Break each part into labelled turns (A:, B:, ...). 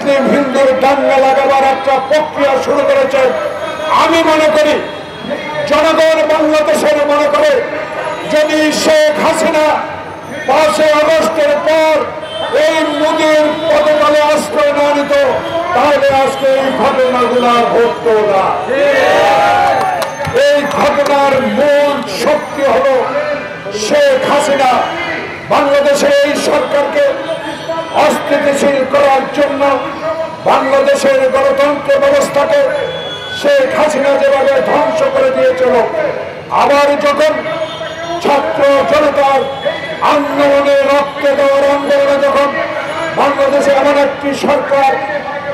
A: মুসলিম হিন্দুর দাঙ্গা লাগাবার একটা প্রক্রিয়া শুরু করেছে। আমি মনে করি জনগণ বাংলাদেশের মনে করে যদি শেখ হাসিনা 5 আগস্টের পর এই মোদির পদতলে আশ্রয় না নিত তাহলে আজকে এই ঘটনাগুলো ঘটত না। এই ঘটনার মূল শক্তি হলো শেখ হাসিনা বাংলাদেশের এই সরকারকে অস্থিতিশীল করার জন্য, বাংলাদেশের গণতন্ত্র ব্যবস্থাকে শেখ হাসিনা যেভাবে ধ্বংস করে দিয়েছিল, আবার যখন ছাত্র জনতার আন্দোলনে রক্ত দেওয়ার আন্দোলনে যখন বাংলাদেশে এমন একটি সরকার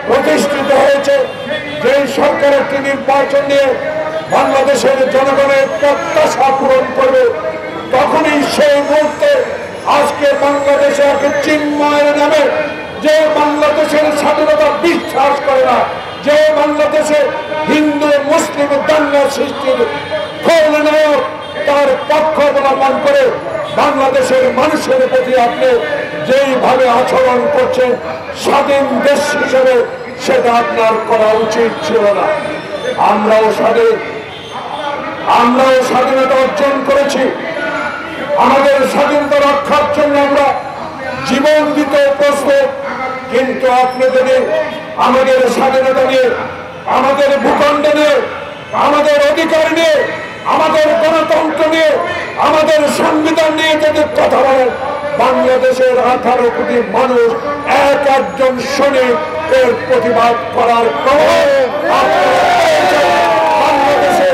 A: প্রতিষ্ঠিত হয়েছে যেই সরকার একটি নির্বাচন নিয়ে বাংলাদেশের জনগণের প্রত্যাশা পূরণ করবে, তখনই সেই মুহূর্তে আজকে বাংলাদেশে এক চিন্ময়ের নামে যে বাংলাদেশের স্বাধীনতা বিশ্বাস করে না, যে বাংলাদেশে হিন্দু মুসলিম দাঙ্গা সৃষ্টির খলনায়ক তার পক্ষ অবলম্বন করে বাংলাদেশের মানুষের প্রতি আপনি যেইভাবে আচরণ করছেন স্বাধীন দেশ হিসেবে সেটা আপনার করা উচিত ছিল না। আমরাও স্বাধীনতা অর্জন করেছি, আমাদের স্বাধীনতা রক্ষার জন্য আমরা জীবন দিতে প্রস্তুত। কিন্তু আপনি যদি আমাদের স্বাধীনতা নিয়ে, আমাদের ভূখণ্ড নিয়ে, আমাদের অধিকার নিয়ে, আমাদের গণতন্ত্র নিয়ে, আমাদের সংবিধান নিয়ে যদি কথা বলেন, বাংলাদেশের 18 কোটি মানুষ একজন সৈনিক এর প্রতিবাদ করার পর বাংলাদেশে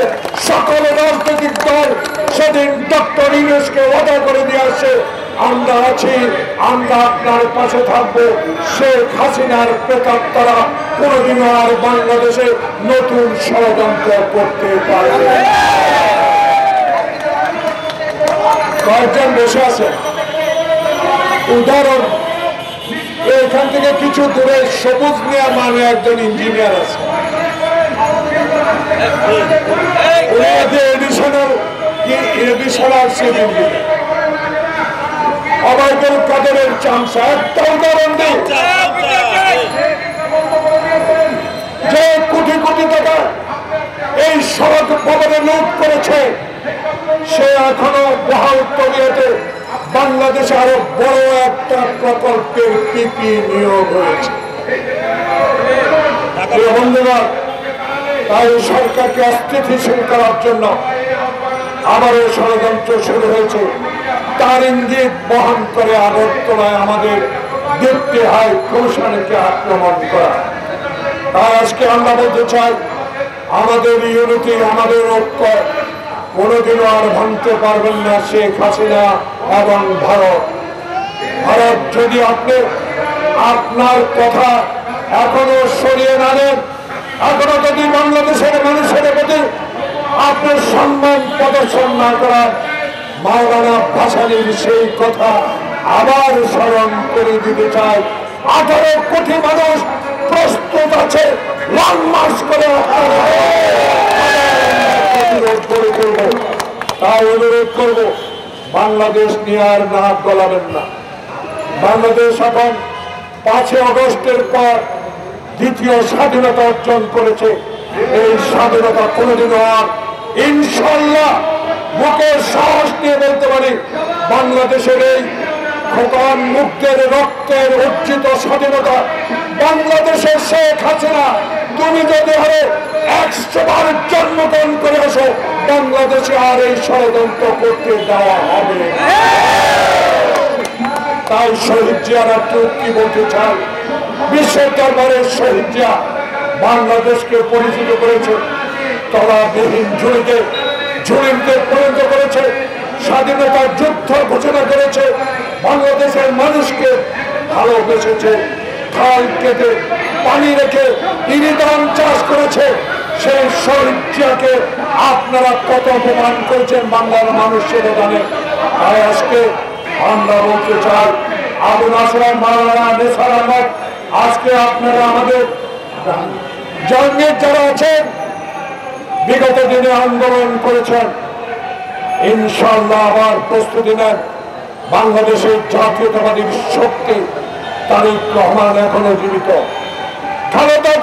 A: সকল রাজনৈতিক দল সেদিন ডক্টর ইউনূসকে ওয়াদা করে দিয়ে আসছে, আমরা আছি, আমরা আপনার পাশে থাকবো। শেখ হাসিনার প্রেতাত্মারা কোনদিনও আর বাংলাদেশে নতুন ষড়যন্ত্র করতে পারবে। কয়েকজন বসে আছে, উদাহরণ এখান থেকে কিছু দূরে সবুজ মিয়া মানে একজন ইঞ্জিনিয়ার আছে, অবায়দুল কাদেরের চামচা। একটা উদাহরণ দেয় যে কোটি কোটি টাকা এই সড়ক ভবনে লুট করেছে, সে এখনো বহাল তবিয়তে বাংলাদেশে আরো বড় একটা প্রকল্পের পিপি নিয়োগ হয়েছে। বন্ধুরা, তাই সরকারকে অস্থিতিশীল করার জন্য আবারও ষড়যন্ত্র শুরু হয়েছে। তার ইঙ্গিত বহন করে আগরতলায় আমাদের দেখতে হয় কৌশলকে আক্রমণ করা। তাই আজকে আমরা বলতে চাই, আমাদের ইউনিটি, আমাদের ঐক্য কোনোদিনও আর ভাঙতে পারবেন না শেখ হাসিনা এবং ভারত। ভারত যদি আপনি আপনার কথা এখনো সরিয়ে না নেন, এখনো যদি বাংলাদেশের মানুষের প্রতি আপনার সম্মান প্রদর্শন না করার, মাওলানা ভাসানীর সেই কথা আবার স্মরণ করে দিতে চাই। 18 কোটি মানুষ প্রস্তুত আছে লং মার্চ করে তাই অনুরোধ করব, বাংলাদেশ নিয়ে আর নাক গলাবেন না। বাংলাদেশ এখন 5 আগস্টের পর দ্বিতীয় স্বাধীনতা অর্জন করেছে। এই স্বাধীনতা কোনোদিনও আর ইনশাল্লাহ বুকের সাহস নিয়ে বলতে পারি, বাংলাদেশের এই খোকন মুক্তের রক্তের অর্জিত স্বাধীনতা, বাংলাদেশের শেখ হাসিনা তুমি যদি আরো 100 বার জন্মগ্রহণ করে আসো, বাংলাদেশে আর এই ষড়যন্ত্র করতে দেওয়া হবে। তাই শহীদ জিয়ার একটা উক্তি বলতে চাই, বিশ্বের দরবারে শহীদ জিয়া বাংলাদেশকে পরিচিত করেছে, তলাবিহীন ঝুড়িতে পরিণত করেছে, স্বাধীনতার যুদ্ধ ঘোষণা করেছে, বাংলাদেশের মানুষকে ভালোবেসেছে, খাল কেটে পানি রেখে ইরিধান চাষ করেছে। সেই শহীদ জিয়াকে আপনারা কত অপমান করেছেন বাংলার মানুষ সেটা জানে। তাই আজকে আমরা বলতে চাই, আবু নাসর মাওলানা নেসার আহমদ, আজকে আপনারা আমাদের জঙ্গের যারা আছেন, বিগত দিনে আন্দোলন করেছেন, ইনশাআল্লাহ আবার প্রস্তুতি নেন। বাংলাদেশের জাতীয়তাবাদী শক্তি তারেক রহমান এখনো জীবিত,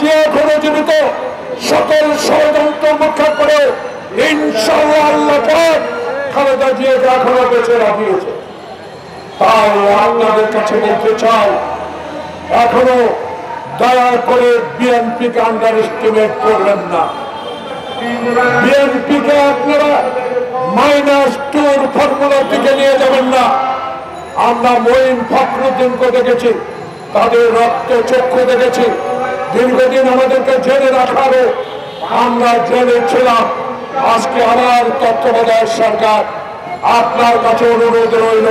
A: জিয়া এখনো জীবিত, সকল ষড়যন্ত্র মুখে করে ইনশাআল্লাহ আল্লাহ পাক খালেদা জিয়াকে এখনো বেঁচে রাখিয়েছে। তাই আপনাদের কাছে বলতে চাই, এখনো দয়া করে বিএনপিকে আন্ডার এস্টিমেট করবেন না। বিএনপিকে আপনারা -2 ফর্মুলার দিকে নিয়ে যাবেন না। আমরা মঈন ফখরুদ্দিনকে দেখেছি, তাদের রক্ত চক্ষু দেখেছি, দীর্ঘদিন আমাদেরকে জেলে রাখারও আমরা জেলে ছিলাম। আজকে আবার তত্ত্বাবধায়ক সরকার, আপনার কাছে অনুরোধ রইল,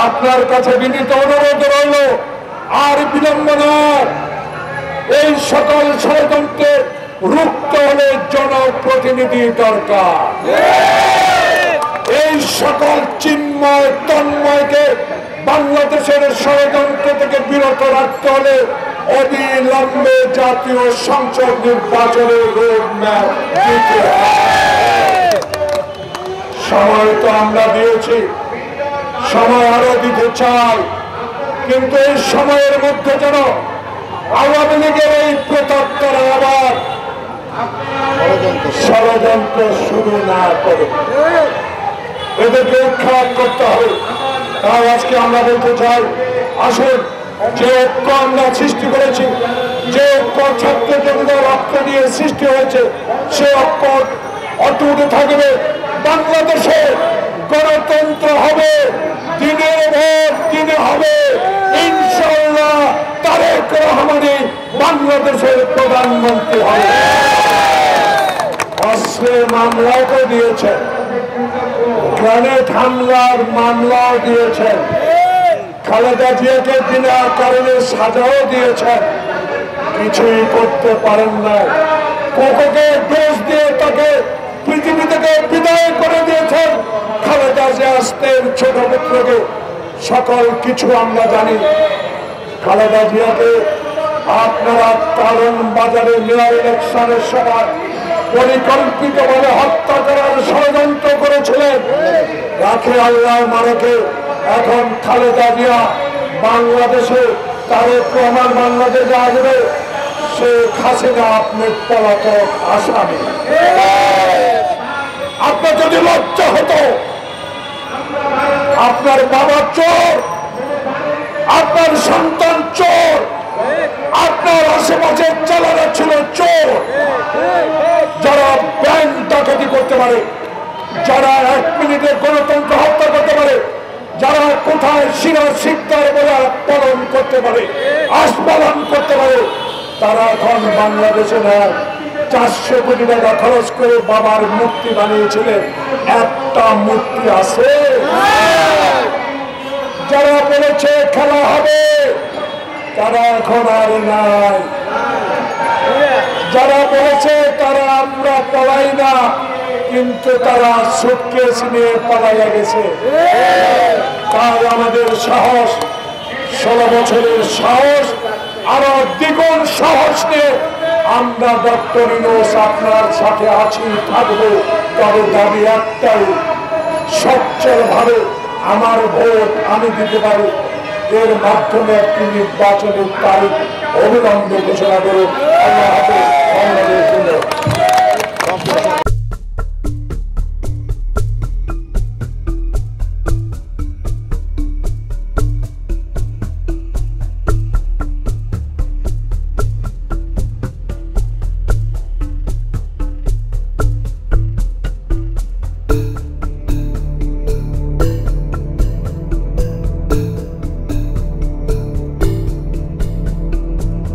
A: আপনার কাছে বিনীত অনুরোধ রইল, আর বিলম্ব নয়, এই সকল ষড়যন্ত্রে রুখতে হলে জনপ্রতিনিধি দরকার। এই সকল চিন্ময় তন্ময়কে বাংলাদেশের ষড়যন্ত্র থেকে বিরত রাখতে হলে অবিলম্বে জাতীয় সংসদ নির্বাচনের রোডম্যাপ দিতে হবে। সময় তো আমরা দিয়েছি, সময় আরো দিতে চাই, কিন্তু এই সময়ের মধ্যে যেন আওয়ামী লীগের এই প্রতাপতারা আবার ষড়যন্ত্র শুরু না করে, এদেরকে উৎখাত করতে হবে। তাই আজকে আমরা বলতে চাই, আসুন, যে ঐক্য আমরা সৃষ্টি করেছি, যে ঐক্য ছাত্র জনতার রক্ত দিয়ে সৃষ্টি হয়েছে, সে ঐক্য অটুট থাকবে। বাংলাদেশে গণতন্ত্র হবে, দিনের ভোট দিনে হবে ইনশাআল্লাহ। তারেক রহমানই বাংলাদেশের প্রধানমন্ত্রী হবে। অস্ত্রের মামলাও তো দিয়েছেন, গ্রেনেড হামলার মামলাও দিয়েছেন, খালেদা জিয়াকে বিনা কারণে সাজাও দিয়েছেন, কিছুই করতে পারেন না। কোকোকে দোষ দিয়ে তাকে পৃথিবী থেকে বিদায় করে দিয়েছেন। খালেদা জিয়া আসতেন ছোট পুত্রকে, সকল কিছু আমরা জানি। খালেদা জিয়াকে আপনারা কারণ বাজারে মেয়র ইলেকশনের সময় পরিকল্পিতভাবে হত্যা করার ষড়যন্ত্র করেছিলেন। রাখে আল্লাহ মারকে এখন খালেদা জিয়া বাংলাদেশে, তারেক রহমান বাংলাদেশে আসবে, শেখ হাসিনা আপনি পলাতক আসামি। আপনার যদি লজ্জা হতো, আপনার বাবা চোর, আপনার সন্তান চোর, আপনার আশেপাশে চালানো ছিল চোর, যারা ব্যাংক ডাকাতি করতে পারে, যারা 1 মিনিটে গণতন্ত্র হত্যা করতে পারে, যারা কোথায় শিরা শিকদার বলে পালন করতে পারে, আস্পালন করতে পারে, তারা এখন বাংলাদেশে নেয়। 400 কোটি টাকা খরচ করে বাবার মূর্তি বানিয়েছিলেন, একটা মূর্তি আছে? যারা বলেছে খেলা হবে, তারা এখন আর নাই। যারা বলেছে তারা আমরা পলাই না, কিন্তু তারা সুটকেস নিয়ে পালাইয়া গেছে। তাই আমাদের সাহস, 16 বছরের সাহস, আরো দ্বিগুণ সাহস নিয়ে আমরা ডক্টর ইউনূস আপনার সাথে আছি, থাকবো। তবে দাবি একটাই, সচ্ছলভাবে আমার ভোট আমি দিতে পারি, এর মাধ্যমে একটি নির্বাচনের তারিখ অবিলম্বে ঘোষণা করুন। আল্লাহ হাফেজ।